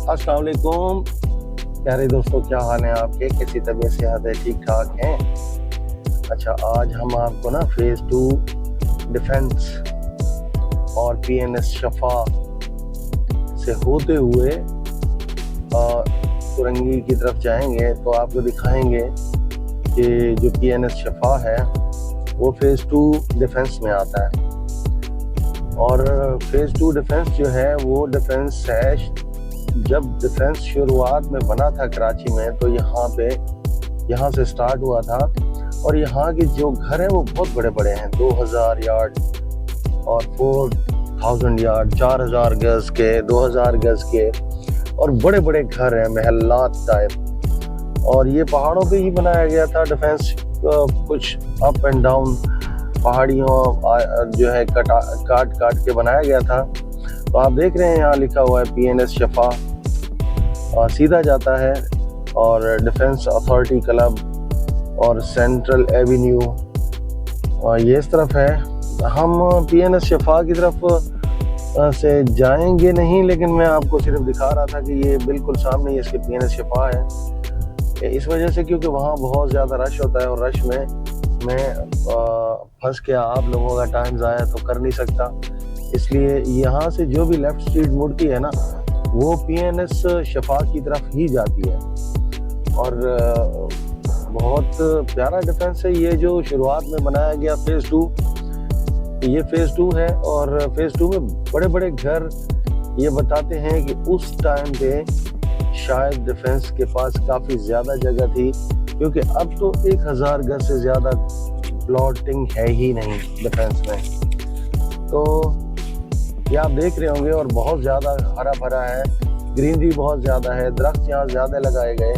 अस्सलाम वालेकुम प्यारे दोस्तों, क्या हाल है आपके? कैसी तबीयत सेहत है? ठीक ठाक हैं? अच्छा, आज हम आपको ना फेज़ 2 डिफेंस और पीएनएस शफा से होते हुए कुरंगी की तरफ जाएंगे तो आपको दिखाएंगे कि जो पीएनएस शफा है वो फेज़ 2 डिफेंस में आता है। और फेज़ 2 डिफेंस जो है वो डिफेंस है, जब डिफेंस शुरुआत में बना था कराची में तो यहाँ से स्टार्ट हुआ था। और यहाँ के जो घर हैं वो बहुत बड़े बड़े हैं, 2000 यार्ड और 4000 यार्ड, 4000 गज के, 2000 गज के, और बड़े बड़े घर हैं, महल्लात टाइप। और ये पहाड़ों पे ही बनाया गया था डिफेंस, कुछ अप एंड डाउन पहाड़ियों जो है काट के बनाया गया था। तो आप देख रहे हैं यहाँ लिखा हुआ है पीएनएस शफा, सीधा जाता है और डिफेंस अथॉरिटी क्लब और सेंट्रल एवेन्यू ये इस तरफ है। हम पीएनएस शफा की तरफ से जाएंगे नहीं, लेकिन मैं आपको सिर्फ दिखा रहा था कि ये बिल्कुल सामने ही इसके पीएनएस शफा है। इस वजह से क्योंकि वहाँ बहुत ज़्यादा रश होता है और रश में मैं फंस के आप लोगों का टाइम ज़ाया तो कर नहीं सकता, इसलिए यहाँ से जो भी लेफ़्ट स्ट्रीट मुड़ती है ना वो पीएनएस शफा की तरफ ही जाती है। और बहुत प्यारा डिफेंस है ये, जो शुरुआत में बनाया गया फेज़ 2। ये फेज़ 2 है और फेज़ 2 में बड़े बड़े घर ये बताते हैं कि उस टाइम पे शायद डिफेंस के पास काफ़ी ज़्यादा जगह थी, क्योंकि अब तो 1000 गज से ज़्यादा प्लॉटिंग है ही नहीं डिफेंस में। तो ये आप देख रहे होंगे, और बहुत ज़्यादा हरा भरा है, ग्रीनरी बहुत ज़्यादा है, दरख्त यहाँ ज़्यादा लगाए गए,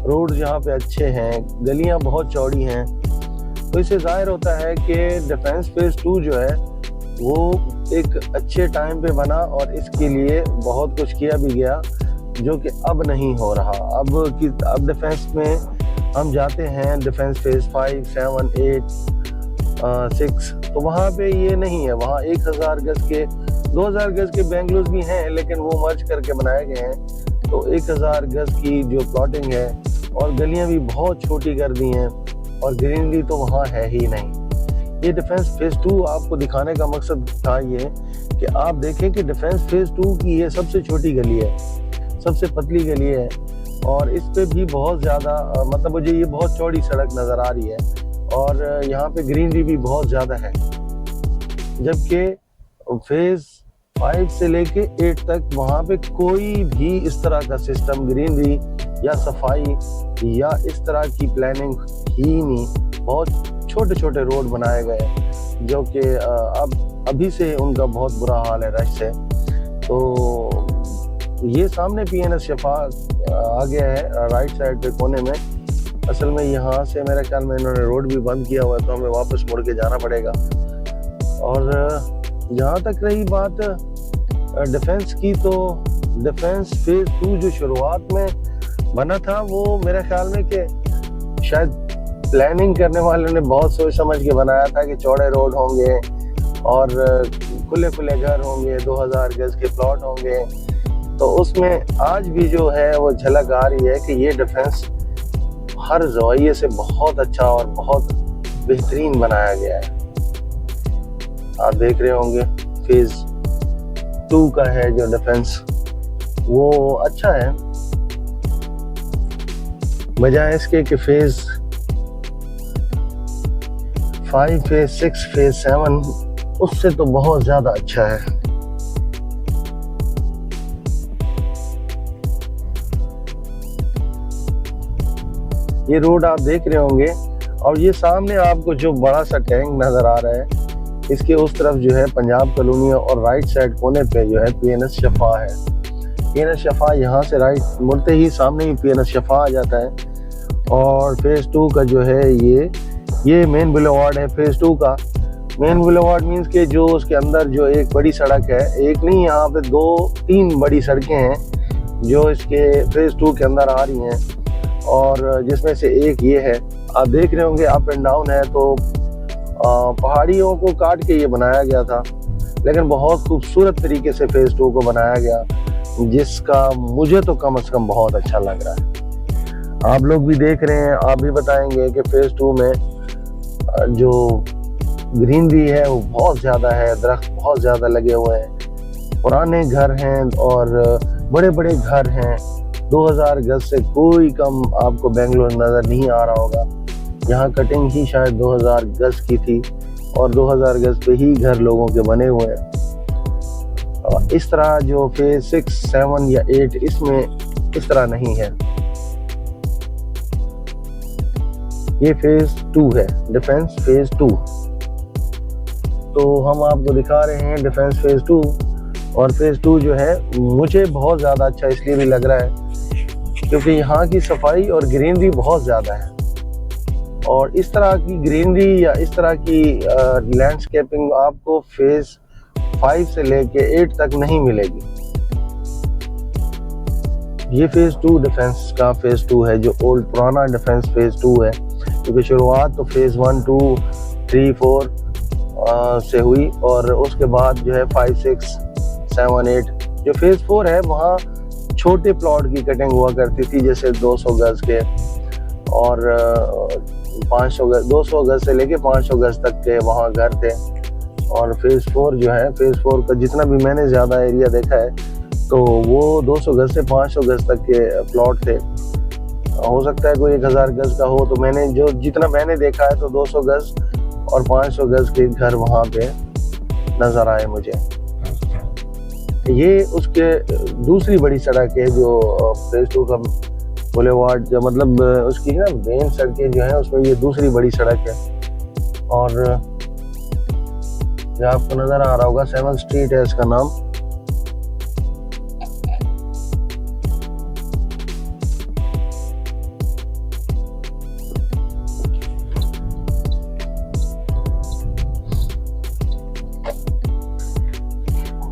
रोड यहाँ पे अच्छे हैं, गलियाँ बहुत चौड़ी हैं। तो इससे जाहिर होता है कि डिफेंस फेज़ 2 जो है वो एक अच्छे टाइम पे बना और इसके लिए बहुत कुछ किया भी गया, जो कि अब नहीं हो रहा। अब डिफेंस में हम जाते हैं डिफेंस फेज़ 5, 7, 8, 6, तो वहाँ पे ये नहीं है। वहाँ 1000 गज के, 2000 गज के बेंगलोज भी हैं, लेकिन वो मर्ज करके बनाए गए हैं। तो 1000 गज की जो प्लॉटिंग है, और गलियां भी बहुत छोटी कर दी हैं, और ग्रीनरी तो वहाँ है ही नहीं। ये डिफेंस फेज़ 2 आपको दिखाने का मकसद था ये कि आप देखें कि डिफेंस फेज़ 2 की ये सबसे छोटी गली है, सबसे पतली गली है, और इस पे भी बहुत ज़्यादा मतलब मुझे ये बहुत चौड़ी सड़क नज़र आ रही है, और यहाँ पे ग्रीनरी भी बहुत ज़्यादा है। जबकि फेज़ 5 से लेके 8 तक वहाँ पे कोई भी इस तरह का सिस्टम, ग्रीनरी या सफाई या इस तरह की प्लानिंग ही नहीं। बहुत छोटे छोटे रोड बनाए गए, जो कि अब अभी से उनका बहुत बुरा हाल है रश से। तो ये सामने पीएनएस शफा आ गया है राइट साइड पे कोने में। असल में यहाँ से मेरे ख्याल में इन्होंने रोड भी बंद किया हुआ है, तो हमें वापस मुड़ के जाना पड़ेगा। और जहाँ तक रही बात डिफेंस की, तो डिफेंस फेज़ 2 जो शुरुआत में बना था वो मेरे ख्याल में कि शायद प्लानिंग करने वालों ने बहुत सोच समझ के बनाया था कि चौड़े रोड होंगे और खुले खुले घर होंगे, 2000 गज के प्लॉट होंगे। तो उसमें आज भी जो है वो झलक आ रही है कि ये डिफेंस हर ज़ाविये से बहुत अच्छा और बहुत बेहतरीन बनाया गया है। आप देख रहे होंगे फेज़ 2 का है जो डिफेंस, वो अच्छा है, बजाय इसके कि फेज़ 5, फेज़ 6, फेज़ 7 उससे तो बहुत ज़्यादा अच्छा है। ये रोड आप देख रहे होंगे, और ये सामने आपको जो बड़ा सा टैंक नज़र आ रहा है, इसके उस तरफ जो है पंजाब कॉलोनी, और राइट साइड कोने पे जो है पीएनएस शफा है। पीएनएस शफा यहाँ से राइट मुड़ते ही सामने ही पीएनएस शफा आ जाता है। और फेज़ 2 का जो है ये मेन बुलेवार्ड है फेज़ 2 का। मेन बुलेवार्ड मीन्स के जो उसके अंदर जो एक बड़ी सड़क है, एक नहीं यहाँ पे 2-3 बड़ी सड़कें हैं जो इसके फेज़ 2 के अंदर आ रही हैं, और जिसमें से एक ये है। आप देख रहे होंगे अप एंड डाउन है, तो पहाड़ियों को काट के ये बनाया गया था, लेकिन बहुत खूबसूरत तरीके से फेज़ 2 को बनाया गया। जिसका मुझे तो कम से कम बहुत अच्छा लग रहा है। आप लोग भी देख रहे हैं, आप भी बताएंगे कि फेज़ 2 में जो ग्रीनरी है वो बहुत ज़्यादा है, दरख्त बहुत ज़्यादा लगे हुए हैं, पुराने घर हैं और बड़े बड़े घर हैं। 2000 गज से कोई कम आपको बेंगलोर नज़र नहीं आ रहा होगा। यहाँ कटिंग ही शायद 2000 गज की थी और 2000 गज पे ही घर लोगों के बने हुए हैं। इस तरह जो फेज़ 6, 7 या 8 इसमें इस तरह नहीं है। ये फेज़ 2 है, डिफेंस फेज़ 2। तो हम आपको दिखा रहे हैं डिफेंस फेज़ 2। और फेज़ 2 जो है मुझे बहुत ज़्यादा अच्छा इसलिए भी लग रहा है क्योंकि यहाँ की सफाई और ग्रीनरी बहुत ज़्यादा है, और इस तरह की ग्रीनरी या इस तरह की लैंडस्केपिंग आपको फेज़ 5 से लेके 8 तक नहीं मिलेगी। ये फेज़ 2 डिफेंस का फेज़ 2 है, जो ओल्ड पुराना डिफेंस फेज़ 2 है, क्योंकि शुरुआत तो फेज़ 1, 2, 3, 4 से हुई और उसके बाद जो है 5, 6, 7, 8 जो फेज़ 4 है वहाँ छोटे प्लॉट की कटिंग हुआ करती थी, जैसे 200 गज के और 500 गज, 200 गज से लेके 500 गज तक के वहाँ घर थे। और फेज़ 4 जो है, फेज़ 4 का जितना भी मैंने ज़्यादा एरिया देखा है तो वो 200 गज से 500 गज तक के प्लॉट थे। हो सकता है कोई 1000 गज का हो, तो मैंने जितना मैंने देखा है तो 200 गज और 500 गज के घर वहाँ पे नज़र आए मुझे। ये उसके दूसरी बड़ी सड़क है जो फेज़ 2 का बुलेवार्ड, जो मतलब उसकी ना मेन सड़कें जो हैं उसमें ये दूसरी बड़ी सड़क है। और जो आपको नज़र आ रहा होगा 7th स्ट्रीट है इसका नाम।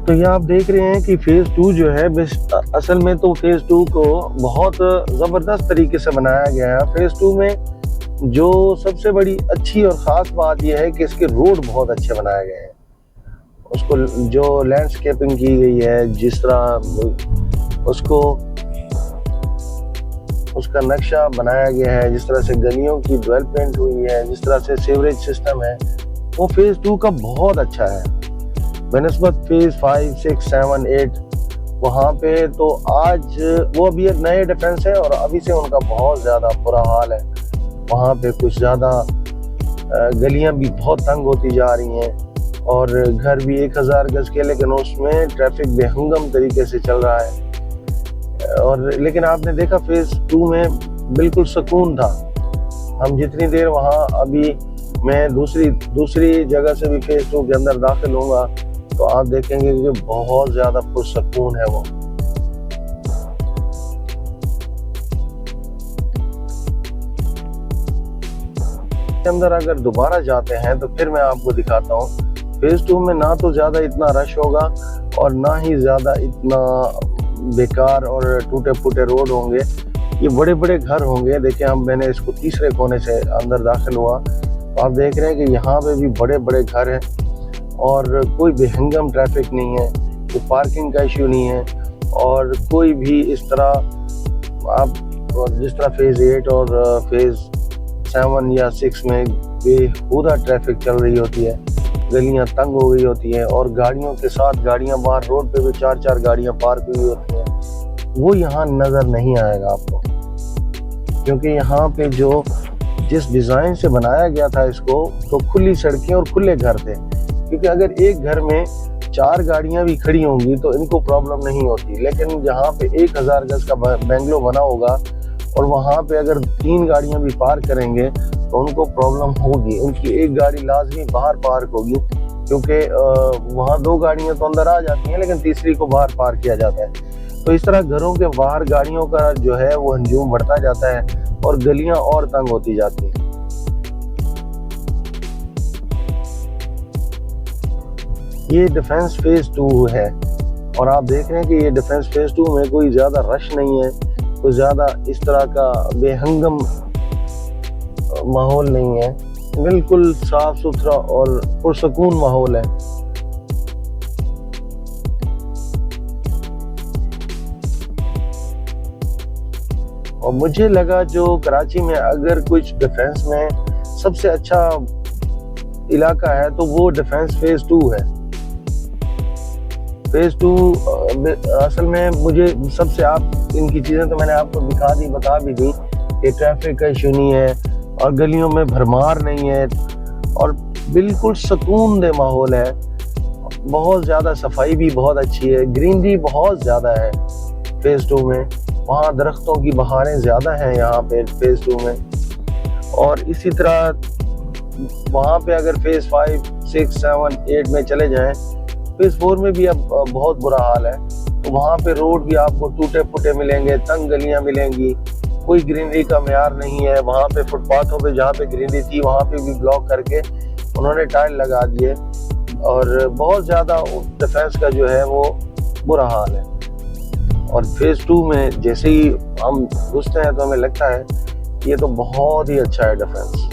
तो ये आप देख रहे हैं कि फेज़ 2 जो है असल में तो फेज़ 2 को बहुत ज़बरदस्त तरीके से बनाया गया है। फेज़ 2 में जो सबसे बड़ी अच्छी और ख़ास बात यह है कि इसके रोड बहुत अच्छे बनाए गए हैं। उसको जो लैंडस्केपिंग की गई है, जिस तरह उसको उसका नक्शा बनाया गया है, जिस तरह से गलियों की डेवलपमेंट हुई है, जिस तरह से सीवरेज सिस्टम है, वो फेज़ 2 का बहुत अच्छा है बनस्बत फेज़ 5, 6, 7, 8 वहाँ पे। तो आज वो अभी एक नए डिफेंस है और अभी से उनका बहुत ज़्यादा बुरा हाल है। वहाँ पे कुछ ज़्यादा गलियाँ भी बहुत तंग होती जा रही हैं और घर भी 1000 गज के, लेकिन उसमें ट्रैफिक बेहंगम तरीके से चल रहा है। और लेकिन आपने देखा फेज़ 2 में बिल्कुल सुकून था। हम जितनी देर वहाँ, अभी मैं दूसरी जगह से भी फेज़ 2 के अंदर दाखिल होऊंगा तो आप देखेंगे कि बहुत ज़्यादा पुरसकून है वो। अंदर अगर दोबारा जाते हैं तो फिर मैं आपको दिखाता हूँ। फेज़ 2 में ना तो ज़्यादा इतना रश होगा और ना ही ज़्यादा इतना बेकार और टूटे फूटे रोड होंगे। ये बड़े बड़े घर होंगे। देखिए, मैंने इसको तीसरे कोने से अंदर दाखिल हुआ तो आप देख रहे हैं कि यहाँ पे भी बड़े बड़े घर हैं और कोई बेहंगम ट्रैफिक नहीं है, कोई पार्किंग का इश्यू नहीं है और कोई भी इस तरह आप जिस तरह फेज़ 8 और फेज़ 7 या 6 में बेहुदा ट्रैफिक चल रही होती है, गलियां तंग हो गई होती हैं और गाड़ियों के साथ गाड़ियां बाहर रोड पे भी 4-4 गाड़ियां पार्क हुई होती हैं, वो यहाँ नज़र नहीं आएगा आपको। क्योंकि यहाँ पे जो जिस डिज़ाइन से बनाया गया था इसको, तो खुली सड़कें और खुले घर थे। क्योंकि अगर एक घर में 4 गाड़ियां भी खड़ी होंगी तो इनको प्रॉब्लम नहीं होती, लेकिन जहाँ पे 1000 गज का बेंगलो बना होगा और वहाँ पे अगर 3 गाड़ियां भी पार्क करेंगे तो उनको प्रॉब्लम होगी। उनकी एक गाड़ी लाजमी बाहर पार्क होगी, क्योंकि वहाँ 2 गाड़ियां तो अंदर आ जाती हैं लेकिन तीसरी को बाहर पार्क किया जाता है। तो इस तरह घरों के बाहर गाड़ियों का जो है वो हंजूम बढ़ता जाता है और गलियां और तंग होती जाती हैं। ये डिफेंस फेज़ 2 है और आप देख रहे हैं कि ये डिफेंस फेज़ 2 में कोई ज़्यादा रश नहीं है, कोई ज़्यादा इस तरह का बेहंगम माहौल नहीं है, बिल्कुल साफ सुथरा और पुरसकून माहौल है। और मुझे लगा जो कराची में अगर कुछ डिफेंस में सबसे अच्छा इलाका है तो वो डिफेंस फेज 2 है। फेज 2 असल में मुझे सबसे, आप इनकी चीज़ें तो मैंने आपको दिखा दी, बता भी दी कि ट्रैफिक का इशू नहीं है और गलियों में भरमार नहीं है और बिल्कुल सुकून दे माहौल है। बहुत ज़्यादा सफाई भी बहुत अच्छी है, ग्रीनरी बहुत ज़्यादा है फेज़ 2 में। वहाँ दरख्तों की बहारें ज़्यादा हैं यहाँ पे फेज़ 2 में। और इसी तरह वहाँ पे अगर फेज़ 5, 6, 7, 8 में चले जाएं, फेज़ 4 में भी अब बहुत बुरा हाल है। तो वहाँ पे रोड भी आपको टूटे फूटे मिलेंगे, तंग गलियाँ मिलेंगी, कोई ग्रीनरी का म्यार नहीं है। वहाँ पे फुटपाथों पे जहाँ पे ग्रीनरी थी वहाँ पे भी ब्लॉक करके उन्होंने टाइल लगा दिए और बहुत ज़्यादा डिफेंस का जो है वो बुरा हाल है। और फेज़ 2 में जैसे ही हम घुसते हैं तो हमें लगता है ये तो बहुत ही अच्छा है डिफेंस।